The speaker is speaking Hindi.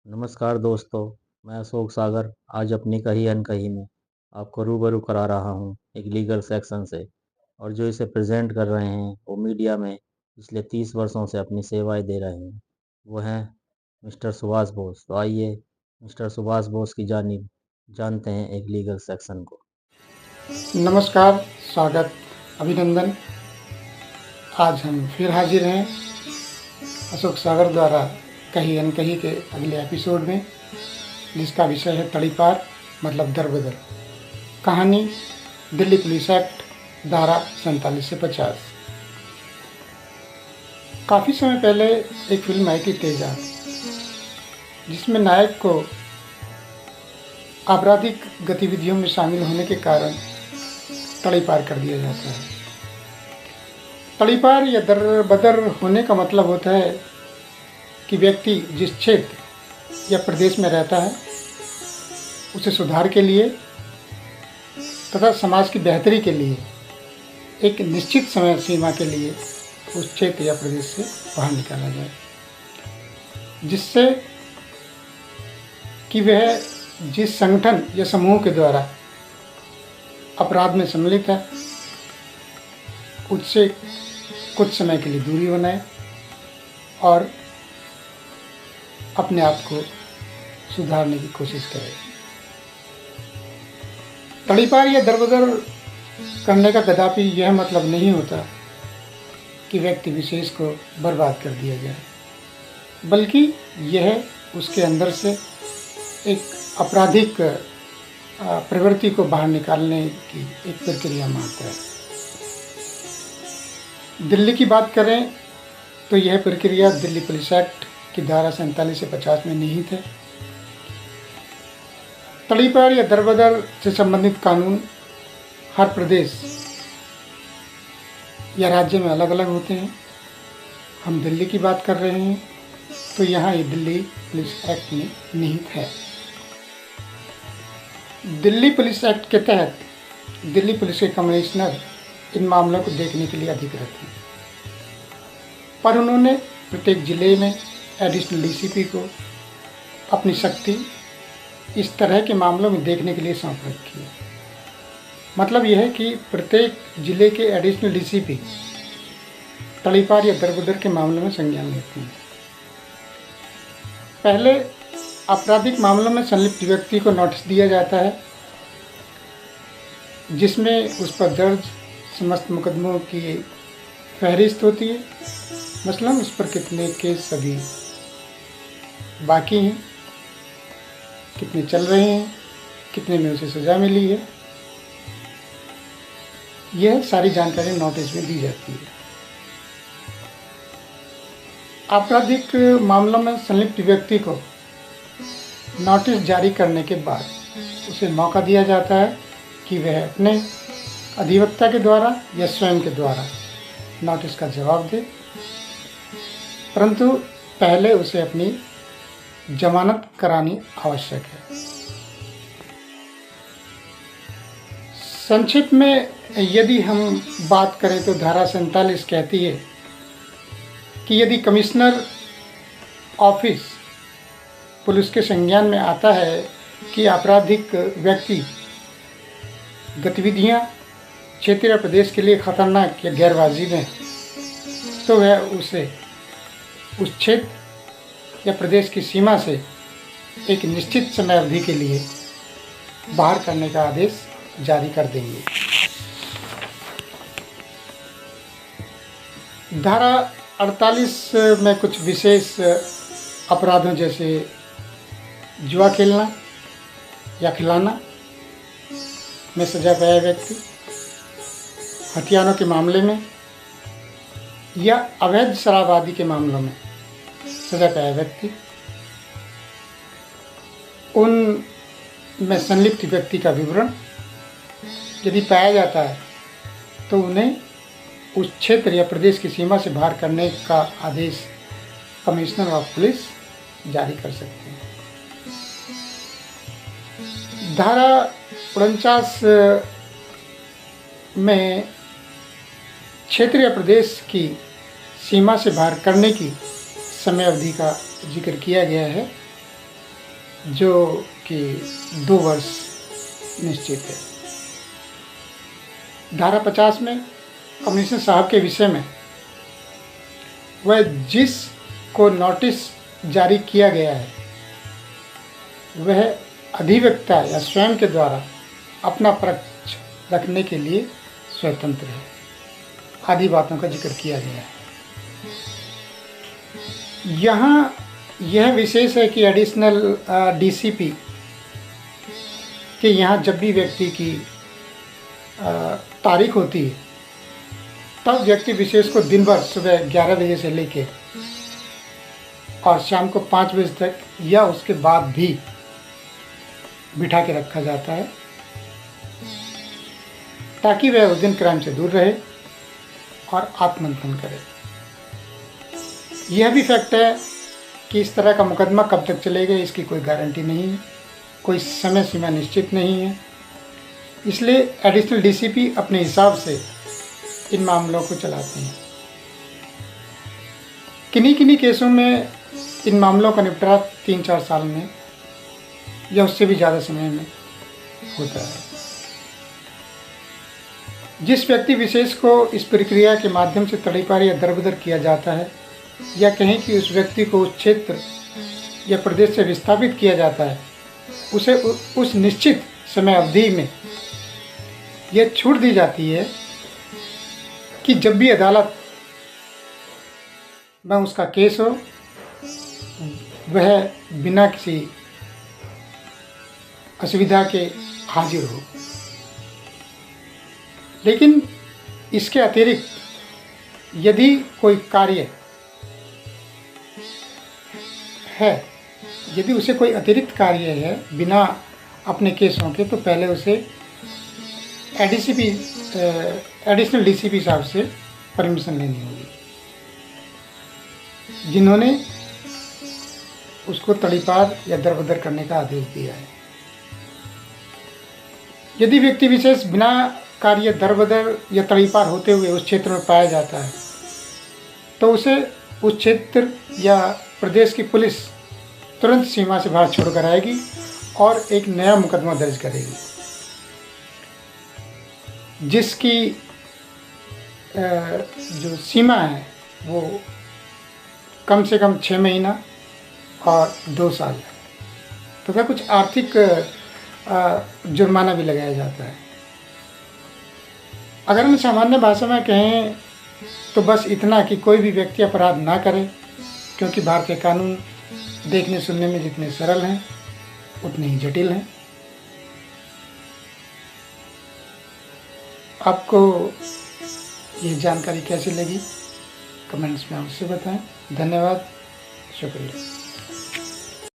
नमस्कार दोस्तों, मैं अशोक सागर आज अपनी कही अनकही में आपको रूबरू करा रहा हूँ एक लीगल सेक्शन से। और जो इसे प्रेजेंट कर रहे हैं वो मीडिया में पिछले 30 वर्षों से अपनी सेवाएं दे रहे हैं। वो हैं मिस्टर सुभाष बोस। तो आइए मिस्टर सुभाष बोस की जानिब जानते हैं एक लीगल सेक्शन को। नमस्कार, स्वागत, अभिनंदन। आज हम फिर हाजिर हैं अशोक सागर द्वारा कही अनकही के अगले एपिसोड में, जिसका विषय है तड़ीपार मतलब दरबदर। कहानी दिल्ली पुलिस एक्ट धारा 47 से 50। काफ़ी समय पहले एक फिल्म आई थी तेजा, जिसमें नायक को आपराधिक गतिविधियों में शामिल होने के कारण तड़ीपार कर दिया जाता है। तड़ीपार या दरबदर होने का मतलब होता है कि व्यक्ति जिस क्षेत्र या प्रदेश में रहता है उसे सुधार के लिए तथा समाज की बेहतरी के लिए एक निश्चित समय सीमा के लिए उस क्षेत्र या प्रदेश से बाहर निकाला जाए, जिससे कि वह जिस संगठन या समूह के द्वारा अपराध में सम्मिलित है उससे कुछ समय के लिए दूरी बनाए और अपने आप को सुधारने की कोशिश करें। तड़ीपार या दरबदर करने का कदापि यह मतलब नहीं होता कि व्यक्ति विशेष को बर्बाद कर दिया जाए, बल्कि यह उसके अंदर से एक आपराधिक प्रवृत्ति को बाहर निकालने की एक प्रक्रिया मात्र है। दिल्ली की बात करें तो यह प्रक्रिया दिल्ली पुलिस एक्ट की धारा 47 से 50 में निहित है। तड़ीपार या दरबदर से संबंधित कानून हर प्रदेश या राज्य में अलग अलग होते हैं। हम दिल्ली की बात कर रहे हैं तो यहाँ ये दिल्ली पुलिस एक्ट में निहित है। दिल्ली पुलिस एक्ट के तहत दिल्ली पुलिस के कमिश्नर इन मामलों को देखने के लिए अधिकृत हैं, पर उन्होंने प्रत्येक जिले में एडिशनल डीसीपी को अपनी शक्ति इस तरह के मामलों में देखने के लिए सौंप रखी है। मतलब यह है कि प्रत्येक जिले के एडिशनल डीसीपी तड़ीपार या दरबदर के मामलों में संज्ञान लेते हैं। पहले आपराधिक मामलों में संलिप्त व्यक्ति को नोटिस दिया जाता है, जिसमें उस पर दर्ज समस्त मुकदमों की फहरिस्त होती है। मसलन उस पर कितने केस अभी बाकी हैं, कितने चल रहे हैं, कितने में उसे सज़ा मिली है, यह सारी जानकारी नोटिस में दी जाती है। आपराधिक मामलों में संलिप्त व्यक्ति को नोटिस जारी करने के बाद उसे मौका दिया जाता है कि वह अपने अधिवक्ता के द्वारा या स्वयं के द्वारा नोटिस का जवाब दे, परंतु पहले उसे अपनी जमानत करानी आवश्यक है। संक्षिप्त में यदि हम बात करें तो धारा 47 कहती है कि यदि कमिश्नर ऑफिस पुलिस के संज्ञान में आता है कि आपराधिक व्यक्ति गतिविधियां क्षेत्र या प्रदेश के लिए खतरनाक या गैरवाजिब हैं, तो वह उसे उस क्षेत्र या प्रदेश की सीमा से एक निश्चित समय अवधि के लिए बाहर करने का आदेश जारी कर देंगे। धारा 48 में कुछ विशेष अपराधों जैसे जुआ खेलना या खिलाना में सजा पाया व्यक्ति, हथियारों के मामले में या अवैध शराब आदि के मामलों में सजा पाया व्यक्ति, उन में संलिप्त व्यक्ति का विवरण यदि पाया जाता है तो उन्हें उस क्षेत्र या प्रदेश की सीमा से बाहर करने का आदेश कमिश्नर ऑफ पुलिस जारी कर सकते हैं। धारा 49 में क्षेत्र या प्रदेश की सीमा से बाहर करने की समय अवधि का जिक्र किया गया है, जो कि 2 वर्ष निश्चित है। धारा 50 में कमिश्नर साहब के विषय में वह जिसको नोटिस जारी किया गया है वह अधिवक्ता या स्वयं के द्वारा अपना पक्ष रखने के लिए स्वतंत्र है, आदि बातों का जिक्र किया गया है। यहाँ यह विशेष है कि एडिशनल डीसीपी के यहाँ जब भी व्यक्ति की तारीख होती है तब व्यक्ति विशेष को दिन भर सुबह 11 बजे से लेके और शाम को 5 बजे तक या उसके बाद भी बिठा के रखा जाता है ताकि वह उस दिन क्राइम से दूर रहे और आत्ममंथन करे। यह भी फैक्ट है कि इस तरह का मुकदमा कब तक चलेगा इसकी कोई गारंटी नहीं है, कोई समय सीमा निश्चित नहीं है। इसलिए एडिशनल डीसीपी अपने हिसाब से इन मामलों को चलाते हैं। किन्हीं केसों में इन मामलों का निपटारा 3-4 साल में या उससे भी ज़्यादा समय में होता है। जिस व्यक्ति विशेष को इस प्रक्रिया के माध्यम से तड़ीपार या दरबदर किया जाता है या कहें कि उस व्यक्ति को उस क्षेत्र या प्रदेश से विस्थापित किया जाता है, उसे उस निश्चित समय अवधि में यह छूट दी जाती है कि जब भी अदालत में उसका केस हो वह बिना किसी असुविधा के हाजिर हो। लेकिन इसके अतिरिक्त यदि कोई कार्य है, यदि उसे कोई अतिरिक्त कार्य है बिना अपने केसों के, तो पहले उसे एडिशनल डीसीपी साहब से परमिशन लेनी होगी, जिन्होंने उसको तड़ीपार या दरबदर करने का आदेश दिया है। यदि व्यक्ति विशेष बिना कार्य दरबदर या तड़ीपार होते हुए उस क्षेत्र में पाया जाता है तो उसे उस क्षेत्र या प्रदेश की पुलिस तुरंत सीमा से बाहर छोड़कर आएगी और एक नया मुकदमा दर्ज करेगी, जिसकी जो सीमा है वो कम से कम 6 महीना और 2 साल है, तथा कुछ आर्थिक जुर्माना भी लगाया जाता है। अगर हम सामान्य भाषा में कहें तो बस इतना कि कोई भी व्यक्ति अपराध ना करे, क्योंकि भारतीय कानून देखने सुनने में जितने सरल हैं उतने ही जटिल हैं। आपको ये जानकारी कैसी लगी कमेंट्स में अवश्य बताएं। धन्यवाद, शुक्रिया।